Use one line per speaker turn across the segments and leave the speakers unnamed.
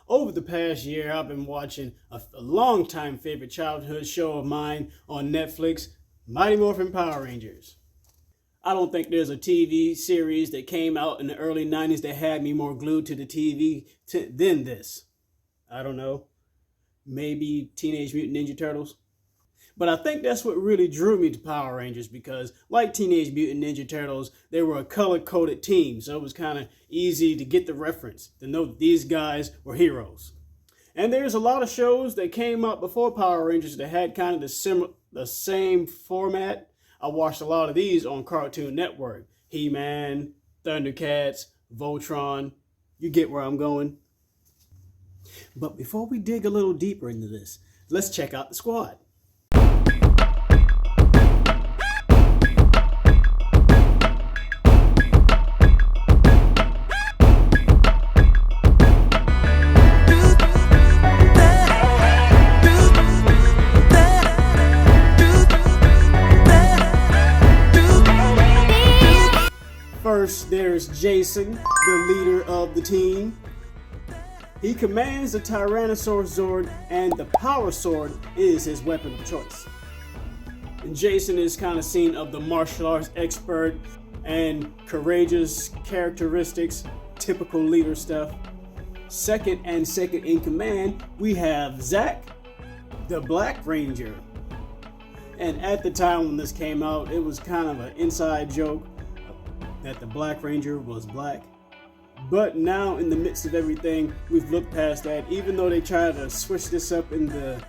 Over the past year, I've been watching a long-time favorite childhood show of mine on Netflix, Mighty Morphin Power Rangers. I don't think there's a TV series that came out in the early 90s that had me more glued to the TV than this. I don't know. Maybe Teenage Mutant Ninja Turtles? But I think that's what really drew me to Power Rangers because, like Teenage Mutant Ninja Turtles, they were a color-coded team, so it was kind of easy to get the reference, to know that these guys were heroes. And there's a lot of shows that came out before Power Rangers that had kind of the same format. I watched a lot of these on Cartoon Network. He-Man, Thundercats, Voltron. You get where I'm going. But before we dig a little deeper into this, let's check out the squad. First, there's Jason, the leader of the team. He commands the Tyrannosaurus Zord, and the Power Sword is his weapon of choice. And Jason is kind of seen of the martial arts expert and courageous characteristics, typical leader stuff. Second in command, we have Zach, the Black Ranger. And at the time when this came out, it was kind of an inside joke that the Black Ranger was black. But now in the midst of everything, we've looked past that. Even though they tried to switch this up in the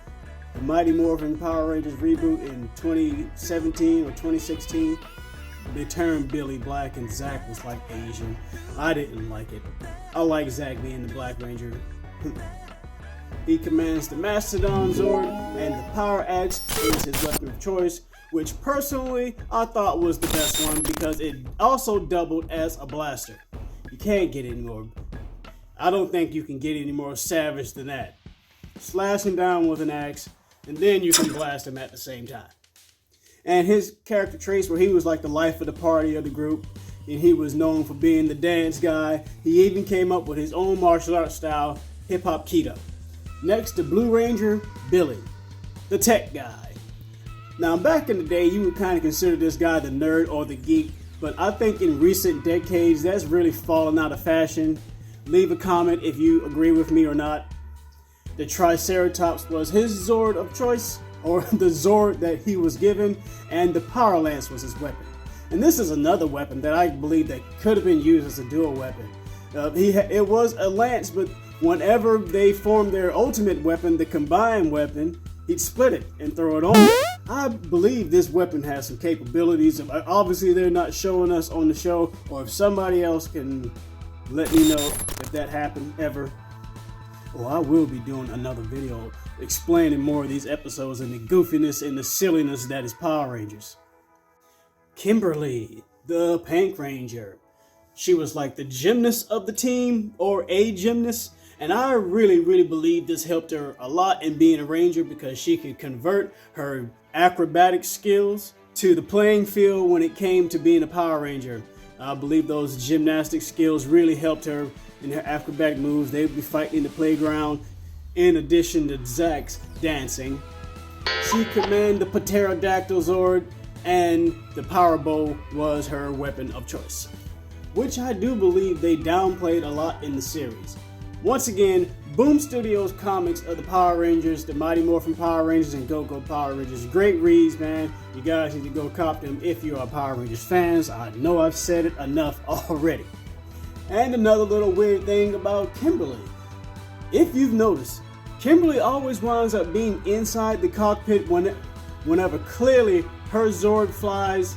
Mighty Morphin Power Rangers reboot in 2017 or 2016, they turned Billy black and Zach was like Asian. I didn't like it. I like Zach being the Black Ranger. He commands the Mastodon Zord, and the Power Axe is his weapon of choice, which personally I thought was the best one because it also doubled as a blaster. You can't get any more. I don't think you can get any more savage than that. Slash him down with an axe, and then you can blast him at the same time. And his character traits where he was like the life of the party of the group, and he was known for being the dance guy. He even came up with his own martial arts style, Hip Hop Keto. Next, the Blue Ranger, Billy, the tech guy. Now, back in the day, you would kind of consider this guy the nerd or the geek, but I think in recent decades, that's really fallen out of fashion. Leave a comment if you agree with me or not. The Triceratops was his Zord of choice, or the Zord that he was given, and the Power Lance was his weapon. And this is another weapon that I believe that could have been used as a dual weapon. It was a lance, but whenever they formed their ultimate weapon, the combined weapon, he'd split it and throw it on. I believe this weapon has some capabilities. Obviously, they're not showing us on the show, or if somebody else can let me know if that happened ever. Well, I will be doing another video explaining more of these episodes and the goofiness and the silliness that is Power Rangers. Kimberly, the Pink Ranger. She was like the gymnast of the team, or a gymnast. And I really believe this helped her a lot in being a ranger because she could convert her acrobatic skills to the playing field when it came to being a Power Ranger. I believe those gymnastic skills really helped her in her acrobatic moves. They would be fighting in the playground in addition to Zach's dancing. She commanded the Pterodactyl Zord, and the Power Bow was her weapon of choice, which I do believe they downplayed a lot in the series. Once again, Boom Studios comics of the Power Rangers, the Mighty Morphin Power Rangers, and Go-Go Power Rangers. Great reads, man. You guys need to go cop them if you are Power Rangers fans. I know I've said it enough already. And another little weird thing about Kimberly. If you've noticed, Kimberly always winds up being inside the cockpit whenever clearly her Zord flies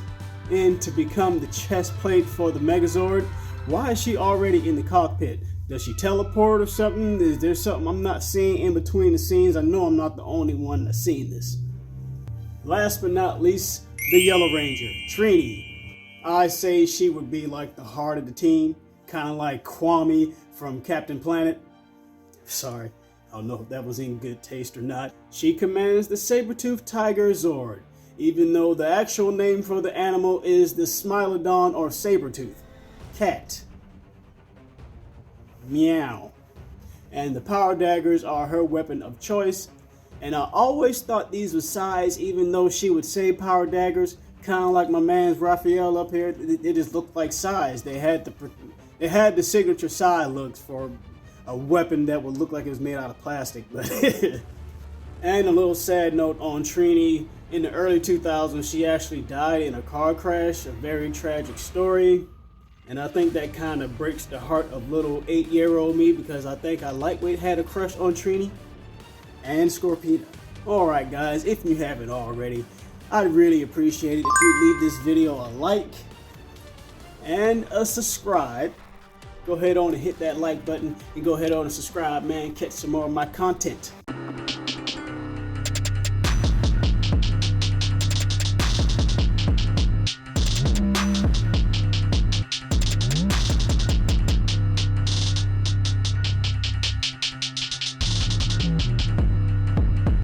in to become the chest plate for the Megazord. Why is she already in the cockpit? Does she teleport or something? Is there something I'm not seeing in between the scenes? I know I'm not the only one that's seeing this. Last but not least, the Yellow Ranger, Trini. I say she would be like the heart of the team, kind of like Kwame from Captain Planet. Sorry, I don't know if that was in good taste or not. She commands the saber-toothed tiger Zord, even though the actual name for the animal is the Smilodon or saber-tooth cat. Meow. and the power daggers are her weapon of choice. And I always thought these were sais, even though she would say power daggers, kind of like my man's Raphael up here. They just looked like sais. They had the signature sai looks for a weapon that would look like it was made out of plastic. But and a little sad note on Trini. In the early 2000s, she actually died in a car crash, a very tragic story. And I think that kind of breaks the heart of little 8-year-old me, because I think I lightweight had a crush on Trini and Scorpina. Alright guys, if you haven't already, I'd really appreciate it if you'd leave this video a like and a subscribe. Go ahead on and hit that like button and go ahead on and subscribe, man. Catch some more of my content.